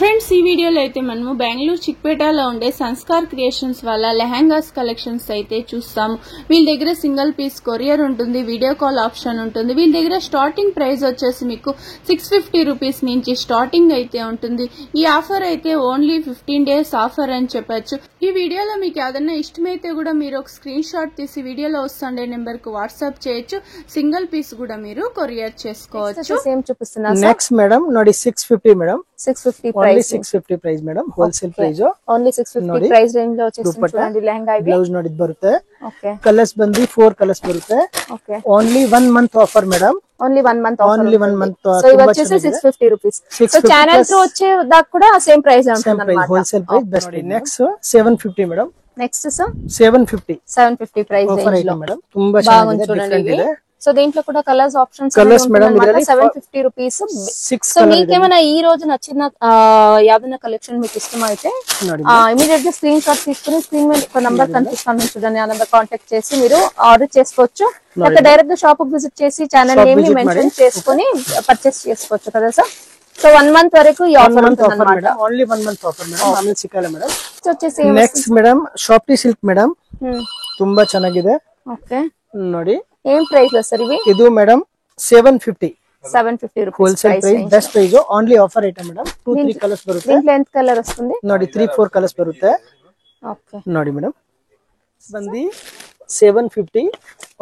Friends ఈ వీడియోలో అయితే మనము బెంగళూరు చిక్పేటలో ఉండే సంస్కార్ క్రియేషన్స్ వాళ్ళ లెహంగాస్ కలెక్షన్స్ అయితే చూస్తాము. వీళ్ళ దగ్గర సింగిల్ పీస్ కొరియర్ ఉంటుంది, వీడియో కాల్ ఆప్షన్ ఉంటుంది. వీళ్ళ దగ్గర స్టార్టింగ్ ప్రైస్ వచ్చేసి మీకు 650 రూపీస్ నుంచి స్టార్టింగ్ అయితే ఉంటుంది. ఈ ఆఫర్ అయితే ఓన్లీ 15 డేస్ ఆఫర్ అని చెప్పొచ్చు. ఈ వీడియోలో మీకు ఏదైనా ఇష్టమైతే కూడా మీరు ఒక స్క్రీన్ షాట్ తీసి వీడియోలో వస్తుండే నెంబర్ కు వాట్సాప్ చేయొచ్చు. సింగిల్ పీస్ కూడా మీరు కొరియర్ చేసుకోవచ్చు. నెక్స్ట్ మేడం ನೋಡಿ 650 madam 650 only 650 price madam wholesale price only 650 price range లో వచ్చేస్తుంది చూడండి లెహంగా ఇవి బ్లౌజ్ ನೋಡಿ ಬರುತ್ತೆ. ఓకే కలర్స్ ಬಂದಿ 4 కలర్స్ ಬರುತ್ತೆ. Okay only 1 month offer madam, only 1 month offer, only 1 month. So ఇది వచ్చేసి 650 రూపీస్. సో ఛానల్ త్రూ వచ్చే దాకా కూడా సేమ్ ప్రైస్ ఉంటుంది అన్నమాట. Wholesale price best. Next 750 madam. Next sir 750 price range లో మేడం ತುಂಬಾ ಚೆನ್ನಾಗಿದೆ, ಡಿಫರೆಂಟ್ ಇದೆ. సో దీంట్లో కూడా colours options madam 750 rupees. So మీకేమైనా ఈ రోజు నచ్చిన యాదన కలెక్షన్ మీకు ఇష్టమైతే ఇమీడియట్ గా స్క్రీన్ షాట్ తీసుకుని స్క్రీన్ మీద ఒక నంబర్ కనిపిస్తాను చూడండి, ఆ నంబర్ కాంటాక్ట్ చేసి మీరు ఆర్డర్ చేసుకోవచ్చు. లేకపోతే డైరెక్ట్ గా షాప్ విజిట్ చేసి ఛానల్ నేమ్ ని మెన్షన్ చేసుకుని పర్చేస్ చేసుకోవచ్చు కదా సార్. సో 1 మంత్ వరకు ఈ ఆఫర్ ఉంటుంది అన్నమాట. Only 1 month offer madam. ಆಮೇಲೆ ಸಿಕ್ಕಲ್ಲ ಮೇಡಂ. సో వచ్చేసి next madam soft silk madam ತುಂಬಾ ಚೆನ್ನಾಗಿದೆ. ఓకే ನೋಡಿ ఏం ప్రైస్ సర్ ఇవి? ಇದು madam 750 rupees wholesale price, best price. Only offer item madam. 2-3 colours ಬರುತ್ತೆ. దీంట్లో ఎంత కలర్ వస్తుంది? ನೋಡಿ 3-4 ಕಲರ್ಸ್ ಬರುತ್ತೆ. ఓకే ನೋಡಿ ಮೇಡಂ ಬಂದಿ 750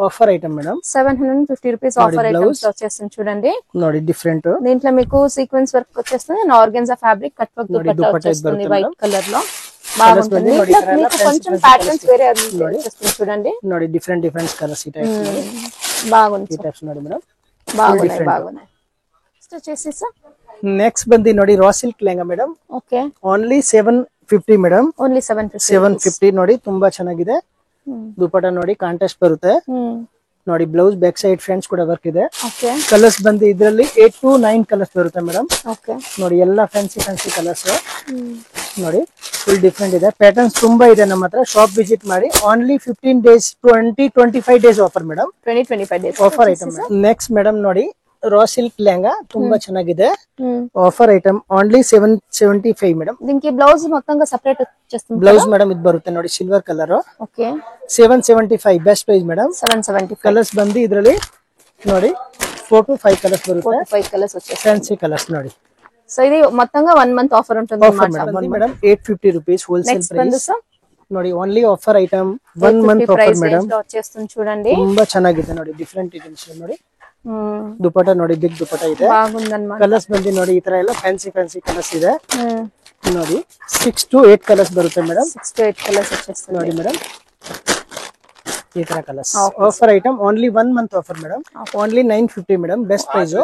offer item madam. 750 rupees offer items వచ్చేస్తుంది చూడండి. ನೋಡಿ డిఫరెంట్. దీంట్లో మీకు సీక్వెన్స్ వర్క్ వచ్చేస్తుంది, organza fabric cut work dupatta వచ్చేస్తుంది వైట్ కలర్ లో. బాగుంటుంది. కొంచెం ప్యాటర్న్స్ వేరే వచ్చేస్తుంది చూడండి. ನೋಡಿ డిఫరెంట్ కలర్స్ ఈ టైప్స్ బాగుంది. ఈ టైప్స్ ನೋಡಿ మేడం, బాగున్నాయి. నెక్స్ట్ వచ్చేసి సార్ నెక్స్ట్ ಬಂದಿ ನೋಡಿ raw silk lehenga madam. Okay only 750 madam. Only 750 ನೋಡಿ ತುಂಬಾ ಚೆನ್ನಾಗಿದೆ. ದುಪಟ್ಟಾ ನೋಡಿ ಕಾಂಟ್ರಾಸ್ಟ್ ಬರುತ್ತೆ. ನೋಡಿ ಬ್ಲೌಸ್ ಬ್ಯಾಕ್ ಸೈಡ್ ಫ್ರಂಟ್ಸ್ ಕೂಡ ವರ್ಕ್ ಇದೆ. ಕಲರ್ಸ್ ಬಂದು ಇದರಲ್ಲಿ 8 to 9 ಕಲರ್ಸ್ ಬರುತ್ತೆ ಮೇಡಮ್. ನೋಡಿ ಎಲ್ಲ ಫ್ಯಾನ್ಸಿ ಕಲರ್ಸ್ ನೋಡಿ, ಫುಲ್ ಡಿಫರೆಂಟ್ ಇದೆ. ಪ್ಯಾಟರ್ನ್ಸ್ ತುಂಬಾ ಇದೆ ನಮ್ಮ ಹತ್ರ. ಶಾಪ್ ವಿಸಿಟ್ ಮಾಡಿ. Only 15 days 20-25 days offer madam. 20-25 days offer item. Next madam ನೋಡಿ ರಾ ಸಿಲ್ಕ್ ಲೆಹಂಗಾ ತುಂಬಾ ಚೆನ್ನಾಗಿದೆ. Offer item only 775 madam. దీనికి బ్లౌజ్ మొత్తంగా సెపరేట్ వచ్చేస్తుంది. బ్లౌజ్ మేడం ఇది బರುತ್ತೆ ನೋಡಿ silver colour. Okay 775 best price madam. 775 colours ಬಂದು ಇದರಲ್ಲಿ ನೋಡಿ 4 to 5 ಕಲರ್ಸ್ ಬರುತ್ತೆ. 5 ಕಲರ್ಸ್ వచ్చేస్తాయి. ಫ್ಯಾನ್ಸಿ ಕಲರ್ಸ್ ನೋಡಿ. సో ఇది మొత్తంగా 1 మంత్ ఆఫర్ ఉంటుంది అన్నమాట. Madam 850 rupees wholesale price. ನೋಡಿ only offer item 1 month offer madam వచ్చేస్తుంది చూడండి. ತುಂಬಾ ಚೆನ್ನಾಗಿದೆ ನೋಡಿ, ಡಿಫರೆಂಟ್ ಐಟಮ್ಸ್ ನೋಡಿ. ದುಪಟ್ಟಾ ನೋಡಿ ಬಿಗ್ ದುಪಟ್ಟಾ ಇದೆ. ಬಾಗುಂದನ್ನమాట. ಕಲರ್ಸ್ ಬಂದಿ ನೋಡಿ ಈ ತರ ಎಲ್ಲ ಫ್ಯಾನ್ಸಿ ಕಲರ್ಸ್ ಇದೆ. ನೋಡಿ 6 to 8 ಕಲರ್ಸ್ ಬರುತ್ತೆ ಮೇಡಂ. 6 to 8 ಕಲರ್ಸ್ వచ్చేస్తుంది ನೋಡಿ ಮೇಡಂ, ಈ ತರ colours. Offer item only 1 month offer madam. Only 950 madam. Best price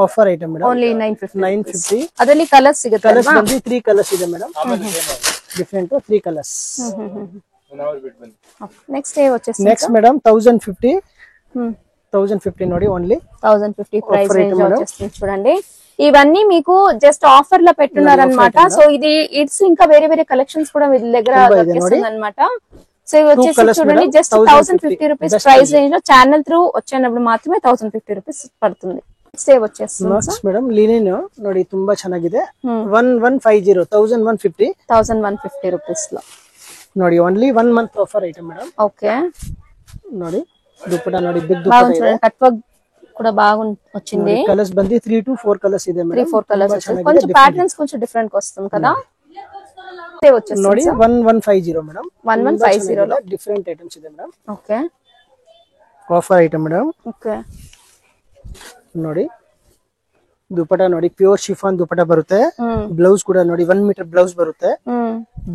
offer item madam. Only 950. ಅದರಲ್ಲಿ ಕಲರ್ಸ್ ಸಿಗುತ್ತೆ. ಕಲರ್ಸ್ ಬಂದಿ 3 ಕಲರ್ಸ್ ಇದೆ ಮೇಡಂ. Different 3 colours. ನೆಕ್ಸ್ಟ್ ఏ వచ్చేస్తుంది? నెక్స్ట్ మేడం 1050 ನೋಡಿ ఓన్లీ 1050 ప్రైస్ రేంజ్ వచ్చేస్తుంది చూడండి. ఇవన్నీ మీకు జస్ట్ ఆఫర్ లో పెట్టున్నారు అన్నమాట. సో ఇది ఇట్స్ ఇంకా వేరే వేరే కలెక్షన్స్ కూడా మీ దగ్గర దొరుకుతుంది అన్నమాట. సో ఇవి వచ్చేసి చూడండి జస్ట్ 1050 రూపీస్ ప్రైస్ రేంజ్ లో ఛానల్ త్రూ వచ్చేటప్పుడు మాత్రమే 1050 రూపీస్ పడుతుంది. సేవ్ వచ్చేస్తుంది. నెక్స్ట్ మేడం లినిన్ ನೋಡಿ ತುಂಬಾ ಚೆನ್ನಾಗಿದೆ. 1150 రూపీస్ లో ನೋಡಿ only 1 month offer item madam. Okay ನೋಡಿ దుపట్టా ನೋಡಿ బిగ్ దుపట్టా ಇದೆ. కట్ వర్క్ కూడా బాగుంది వచ్చింది. కలర్స్ బంది 3 to 4 కలర్స్ ಇದೆ మేడం. 3-4 కలర్స్ వచ్చేసి కొంచెం ప్యాటర్న్స్ కొంచెం డిఫరెంట్ గా వస్తుంది కదా. సేవ్ వచ్చేస్తుంది ನೋಡಿ 1150 మేడం. 1150 లో డిఫరెంట్ ఐటమ్స్ ಇದೆ madam. Okay offer item madam. Okay ನೋಡಿ ದುಪಟ್ಟಾ ನೋಡಿ ಪ್ಯೂರ್ ಶಿಫಾನ್ ದುಪಟ್ಟಾ ಬರುತ್ತೆ. ಬ್ಲೌಸ್ ಕೂಡ ನೋಡಿ 1 ಮೀಟರ್ ಬ್ಲೌಸ್ ಬರುತ್ತೆ.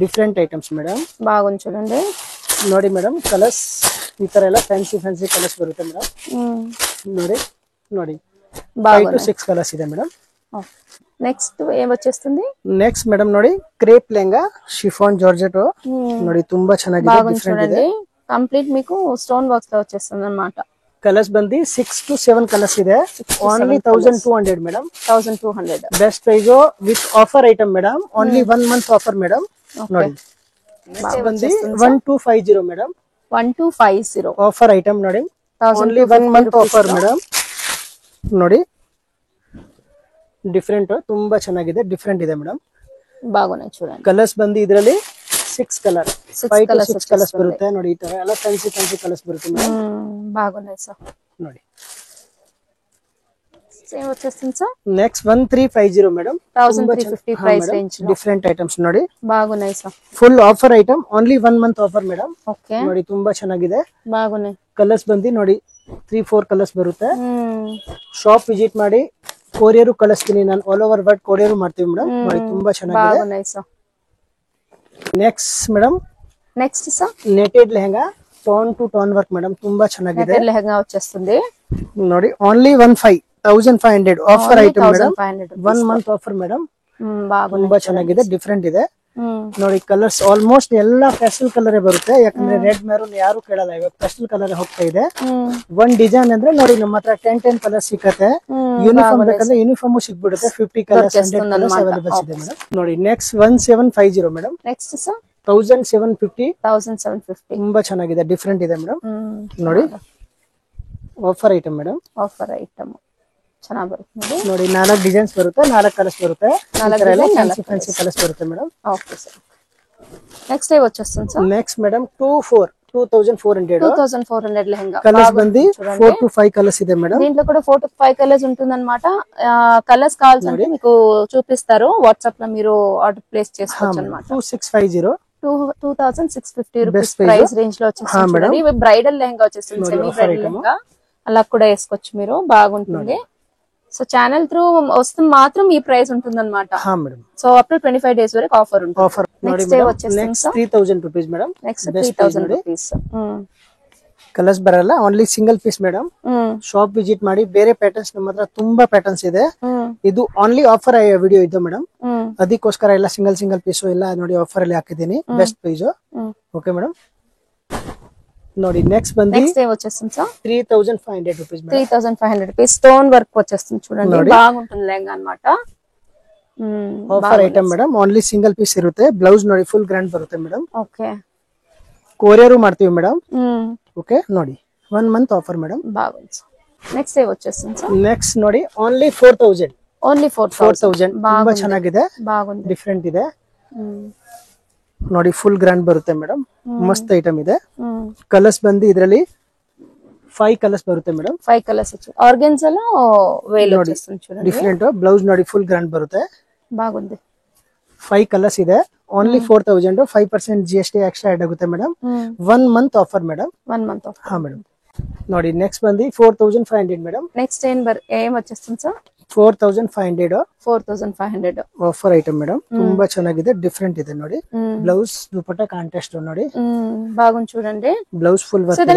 Different items madam. బాగుంది చూడండి. ನೋಡಿ ಮೇಡಮ್ ಕಲರ್ಸ್ ಈ ತರ ಎಲ್ಲ ಫ್ಯಾನ್ಸಿ ಕಲರ್ಸ್ ಬರುತ್ತೆ ಮೇಡಮ್. ನೋಡಿ 5 to 6 ಕಲರ್ಸ್ ಇದೆ ಮೇಡಮ್. నెక్స్ట్ ఏం వచ్చేస్తుంది? నెక్స్ట్ మేడం ನೋಡಿ క్రేప్ లెహంగా షిఫాన్ జార్జెట్ ನೋಡಿ ತುಂಬಾ ಚೆನ್ನಾಗಿದೆ, ಡಿಫರೆಂಟ್ ಇದೆ. కంప్లీట్ మీకు స్టోన్ వర్క్స్ తో వచ్చేస్తుంది అన్నమాట. కలర్స్ ಬಂದಿ 6 to 7 కలర్స్ ಇದೆ. Only 1200 madam. 1200 best price with offer item madam. Only 1 month offer madam. ನೋಡಿ ಬಂದಿ 1250 ಮೇಡಂ. 1250 ಆಫರ್ ಐಟಮ್ ನೋಡಿ. Only 1 month offer madam. ನೋಡಿ ಡಿಫರೆಂಟ್ ತುಂಬಾ ಚೆನ್ನಾಗಿದೆ, ಡಿಫರೆಂಟ್ ಇದೆ ಮೇಡಂ. బాగున్నాయి చూడండి. ಕಲರ್ಸ್ ಬಂದು ಇದರಲ್ಲಿ 6 ಕಲರ್ 5 to 6 ಕಲರ್ಸ್ ಬರುತ್ತೆ ನೋಡಿ. ಈ ತರ ಎಲ್ಲ ಫ್ಯಾನ್ಸಿ ಕಲರ್ಸ್ ಬರುತ್ತೆ ಮೇಡಮ್. బాగున్నాయి సార్. ನೋಡಿ సేమ్ వచ్చేస్తుంది sir. Next 1350 madam, 1350 price range లో ಡಿಫರೆಂಟ್ ಐಟಮ್ಸ್ ನೋಡಿ. బాగున్నాయి sir. Full offer item, only 1 month offer madam. Okay ನೋಡಿ ತುಂಬಾ ಚೆನ್ನಾಗಿದೆ. బాగున్నాయి. ಕಲರ್ಸ್ ಬಂದು ನೋಡಿ 3-4 ಕಲರ್ಸ್ ಬರುತ್ತೆ. ಶಾಪ್ ವಿಸಿಟ್ ಮಾಡಿ ಕೊರಿಯರ್ ಕಳಿಸ್ತೀನಿ ನಾನು. ಆಲ್ ಓವರ್ ವರ್ಲ್ಡ್ ಕೊರಿಯರ್ ಮಾಡ್ತೀವಿ ಮೇಡಮ್. ನೋಡಿ ತುಂಬಾ ಚೆನ್ನಾಗಿದೆ. బాగున్నాయి sir. Next madam, next sir netted lehenga tone to tone work madam. ತುಂಬಾ ಚೆನ್ನಾಗಿದೆ. నెటెడ్ లెహంగా వచ్చేస్తుంది ನೋಡಿ. Only 1500 offer item madam. 1 month offer madam. ತುಂಬಾ ಚೆನ್ನಾಗಿದೆ, ಡಿಫರೆಂಟ್ ಇದೆ ನೋಡಿ. ಕಲರ್ಸ್ ಆಲ್ಮೋಸ್ಟ್ ಎಲ್ಲ ಪ್ಯಾಸ್ಟಲ್ ಕಲರ್ ಬರುತ್ತೆ, ಯಾಕಂದ್ರೆ ರೆಡ್ ಮೆರೂನ್ ಯಾರು ಕೇಳಲ್ಲ, ಇವಾಗ ಪ್ಯಾಸ್ಟಲ್ ಕಲರ್ ಹೋಗ್ತಾ ಇದೆ. ಒಂದ್ ಡಿಸೈನ್ ಅಂದ್ರೆ ನೋಡಿ ನಮ್ಮ ಹತ್ರ 10 ಕಲರ್ ಸಿಕ್ಕತ್ತೆ. ಯೂನಿಫಾರ್ಮ್ ಬೇಕಂದ್ರೆ ಯೂನಿಫಾರ್ಮ್ ಸಿಕ್ಬಿಡುತ್ತೆ. 50 ಕಲರ್ಸ್ 100 ಕಲರ್ಸ್ ಅವೈಲೇಬಲ್ ಇದೆ ಮೇಡಮ್. ನೋಡಿ ನೆಕ್ಸ್ಟ್ 1750 ಮೇಡಮ್. నెక్స్ట్ సార్ 1750 ತುಂಬಾ ಚೆನ್ನಾಗಿದೆ, ಡಿಫರೆಂಟ್ ಇದೆ ಮೇಡಮ್. ನೋಡಿ offer item madam. Offer item ಚೆನ್ನಾಗಿ ಬರುತ್ತೆ ನೋಡಿ. 4 ಡಿಸೈನ್ಸ್ ಬರುತ್ತೆ, 4 ಕಲರ್ಸ್ ಬರುತ್ತೆ. ಫ್ಯಾನ್ಸಿ ಕಲರ್ಸ್ ಬರುತ್ತೆ ಮೇಡಮ್. Okay sir. నెక్స్ట్ ఏ వచ్చేస్తుంది sir. Next madam 2400 lehenga. Colours బంది 4 to 5 కలర్స్ ಇದೆ మేడం. దీంట్లో కూడా 4 to 5 కలర్స్ ఉంటుందన్నమాట. కలర్స్ కావాలంటే మీకు చూపిస్తారు, వాట్సాప్ లో మీరు ఆర్డర్ ప్లేస్ చేసుకోవచ్చు అన్నమాట. 2650 రూపీస్ ప్రైస్ రేంజ్ లో వచ్చేస్తుంది. ఇవి బ్రైడల్ లెహంగా వచ్చేస్తుంది, సెమీ బ్రైడల్ లెహంగా అలా కూడా వేసుకోవచ్చు మీరు, బాగుంటుంది. సో ఛానల్ త్రూ వస్తే మాత్రం ఈ ప్రైస్ ఉంటుంది అనమాట. సో అప్ టు 25 days వరకు ఆఫర్ ఉంటుంది. నెక్స్ట్ డే వచ్చేస్తుంది 3000 rupees madam. Next 3000 rupees. Colours ಬರಲ್ಲ, only single piece madam. Shop visit ಮಾಡಿ. ಬೇರೆ ಪ್ಯಾಟರ್ನ್ಸ್ ನಮ್ಮ ಹತ್ರ ತುಂಬಾ ಪ್ಯಾಟರ್ನ್ಸ್ ಇದೆ. ಇದು ಓನ್ಲಿ ಆಫರ್ ವಿಡಿಯೋ ಇದೆ ಮೇಡಮ್, ಅದಕ್ಕೋಸ್ಕರ ಎಲ್ಲ ಸಿಂಗಲ್ ಪೀಸ್ ಎಲ್ಲ ನೋಡಿ ಆಫರ್ ಅಲ್ಲಿ ಹಾಕಿದ್ದೀನಿ. Best price. Okay madam. ನೋಡಿ ನೆಕ್ಸ್ಟ್ ಬಂದು నెక్స్ట్ డే వచ్చేస్తుంది sir 3500 rupees madam. 3500 rupees stone work వచ్చేస్తుంది చూడండి, బాగుంటుంది లెహంగా అన్నమాట. Offer item madam. Only single piece ಇರುತ್ತೆ. ಬ್ಲೌಸ್ ನೋಡಿ ಫುಲ್ ಗ್ರ್ಯಾಂಡ್ ಬರುತ್ತೆ ಮೇಡಮ್. ಓಕೆ ಕೊರಿಯರ್ ಮಾಡ್ತೀವಿ ಮೇಡಮ್. ಓಕೆ ನೋಡಿ 1 ಮಂತ್ ಆಫರ್ ಮೇಡಮ್. బాగుంది. నెక్స్ట్ డే వచ్చేస్తుంది సార్. ನೆಕ್ಸ್ಟ್ ನೋಡಿ ಓನ್ಲಿ 4000. ఓన్లీ 4000. ತುಂಬಾ ಚೆನ್ನಾಗಿದೆ, బాగుంది, ಡಿಫರೆಂಟ್ ಇದೆ ನೋಡಿ. ಫುಲ್ ಗ್ರ್ಯಾಂಡ್ ಬರುತ್ತೆ ಮೇಡಮ್. ಮಸ್ತ್ ಐಟಮ್ ಇದೆ. ಕಲರ್ಸ್ ಬಂದು ಇದರಲ್ಲಿ 5 ಕಲರ್ಸ್ ಬರುತ್ತೆ ಮೇಡಮ್. 5 ಕಲರ್ಸ್ ಆರ್ಗನ್ಜಾలో వేల్ వచ్చేస్తుంది చూడండి, ಡಿಫರೆಂಟ್. ಬ್ಲೌಸ್ ನೋಡಿ ಫುಲ್ ಗ್ರ್ಯಾಂಡ್ ಬರುತ್ತೆ, బాగుంది. 5 ಕಲರ್ಸ್ ಇದೆ. ಓನ್ಲಿ 4000. 5% GST ಎಕ್ಸ್ಟ್ರಾ ಆಡ್ ಆಗುತ್ತೆ madam. 1 month offer madam. 1 month offer. ಹಾ ಮೇಡಮ್. ನೋಡಿ ನೆಕ್ಸ್ಟ್ ಬಂದು 4500 ಮೇಡಮ್. నెక్స్ట్ ఏం వచ్చేస్తుంది సార్. 4500 offer item madam. ತುಂಬಾ ಚೆನ್ನಾಗಿದೆ, ಡಿಫರೆಂಟ್ ಇದೆ ನೋಡಿ. ಬ್ಲೌಸ್ ದುಪಟ್ಟ ಕಾಂಟ್ರಾಸ್ಟ್ ನೋಡಿ, బాగుంది చూడండి. బ్లౌజ్ ఫుల్ వర్క్ ಇದೆ.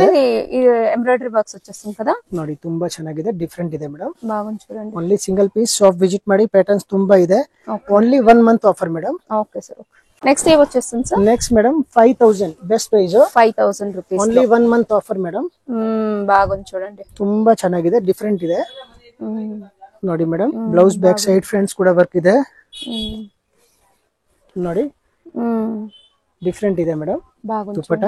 ఎంబ్రాయిడరీ బాక్స్ వచ్చేస్తుంది కదా ನೋಡಿ. ತುಂಬಾ ಚೆನ್ನಾಗಿದೆ, ಡಿಫರೆಂಟ್ ಇದೆ ಮೇಡಮ್. బాగుంది చూడండి. Only single piece. Shop visit ಮಾಡಿ. ಪ್ಯಾಟರ್ನ್ಸ್ ತುಂಬಾ ಇದೆ. Only 1 month offer madam. Okay sir. Next ఏ వచ్చేస్తుంది sir. Next madam 5000 best price. 5000 rupees. Only 1 month offer madam. బాగుంది చూడండి, ತುಂಬಾ ಚೆನ್ನಾಗಿದೆ, ಡಿಫರೆಂಟ್ ಇದೆ ನೋಡಿ madam. Blouse back side fronts ಕೂಡ ವರ್ಕ್ ಇದೆ ನೋಡಿ, ಡಿಫರೆಂಟ್ ಇದೆ madam. Dupatta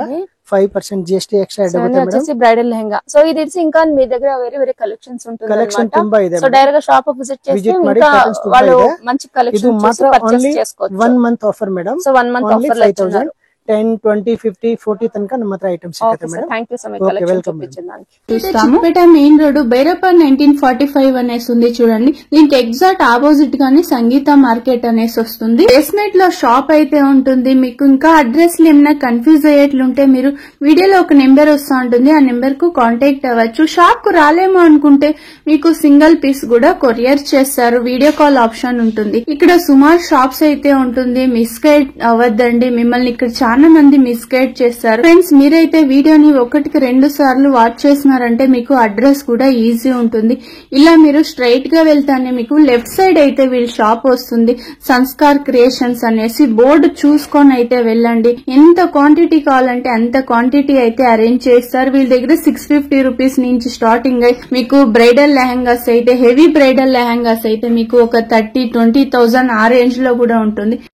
5% GST extra add అవుతుంది మేడం. వచ్చేసి బ్రైడల్ లెహంగా. సో ఇది ఇంకా మీ దగ్గర వేరే కలెక్షన్స్ ఉంటుంది. కలెక్షన్ ತುಂಬಾ ಇದೆ. సో డైరెక్ట్ గా షాప్ విజిట్ చేసి ఇంకా వాళ్ళు మంచి కలెక్షన్ చూసి పర్చేస్ చేసుకోవచ్చు. 1 month offer madam. So 1 month offer లో 5000 10, 20, 50, 40 తనక ನಮ್ಮ ಹತ್ರ ಐಟಮ್ಸ್ ಸಿಗುತ್ತೆ madam. Thank you so much collection చూపించడానికి. చిక్పేట మెయిన్ రోడ్ బైరప్ప 1945 అనేసి ఉంది చూడండి. దీనికి ఎగ్జాక్ట్ ఆపోజిట్ గానే సంగీత మార్కెట్ అనేసి వస్తుంది. బేస్మెంట్ లో షాప్ అయితే ఉంటుంది. మీకు ఇంకా అడ్రస్ ఏమైనా కన్ఫ్యూజ్ అయ్యేట్లుంటే మీరు వీడియోలో ఒక నెంబర్ వస్తా ఉంటుంది, ఆ నెంబర్ కు కాంటాక్ట్ అవ్వచ్చు. షాప్ కు రాలేమో అనుకుంటే మీకు సింగిల్ పీస్ కూడా కొరియర్ చేస్తారు. వీడియో కాల్ ఆప్షన్ ఉంటుంది. ఇక్కడ సుమారు షాప్స్ అయితే ఉంటుంది, మిస్గైడ్ అవ్వద్దండి. మిమ్మల్ని ఇక్కడ చాలా మంది మిస్గైడ్ చేస్తారు. ఫ్రెండ్స్ మీరైతే వీడియోని 1-2 సార్లు వాచ్ చేసినారంటే మీకు అడ్రస్ కూడా ఈజీ ఉంటుంది. ఇలా మీరు స్ట్రైట్ గా వెళ్తానే మీకు లెఫ్ట్ సైడ్ అయితే వీళ్ళ షాప్ వస్తుంది. సంస్కార్ క్రియేషన్స్ అనేసి బోర్డు చూసుకొని అయితే వెళ్ళండి. ఎంత క్వాంటిటీ కావాలంటే అంత క్వాంటిటీ అయితే అరేంజ్ చేస్తారు. వీళ్ళ దగ్గర 650 రూపీస్ నుంచి స్టార్టింగ్ అయి మీకు బ్రైడల్ లెహంగాస్ అయితే, హెవీ బ్రైడల్ లెహంగాస్ అయితే మీకు ఒక 30-20,000 ఆ రేంజ్ లో కూడా ఉంటుంది.